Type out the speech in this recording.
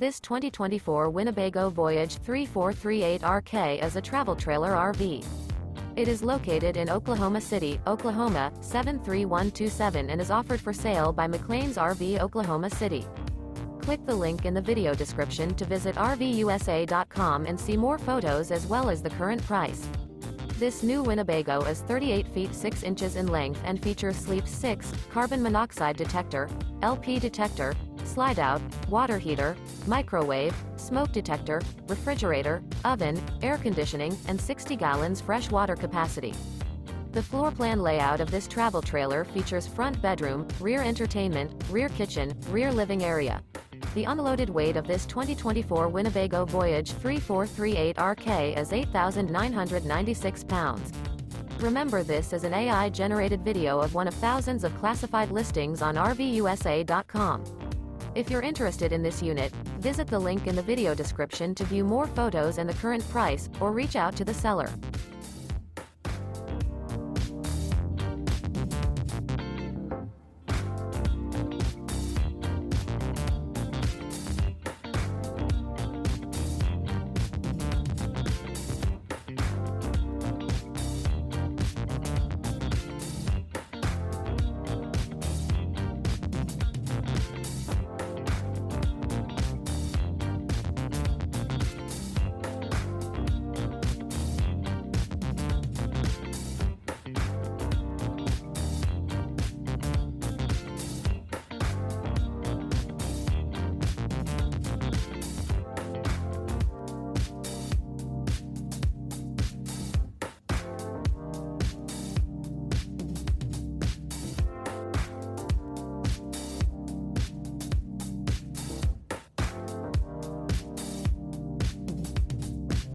This 2024 Winnebago Voyage 3438RK is a travel trailer RV. It is located in Oklahoma City, Oklahoma, 73127 and is offered for sale by McClain's RV Oklahoma City. Click the link in the video description to visit RVUSA.com and see more photos as well as the current price. This new Winnebago is 38 feet 6 inches in length and features Sleep 6, carbon monoxide detector, LP detector, Slideout, water heater, microwave, smoke detector, refrigerator, oven, air conditioning, and 60 gallons fresh water capacity. The floor plan layout of this travel trailer features front bedroom, rear entertainment, rear kitchen, rear living area. The unloaded weight of this 2024 Winnebago Voyage 3438RK is 8,996 pounds. Remember, this is an AI-generated video of one of thousands of classified listings on RVUSA.com. If you're interested in this unit, visit the link in the video description to view more photos and the current price, or reach out to the seller.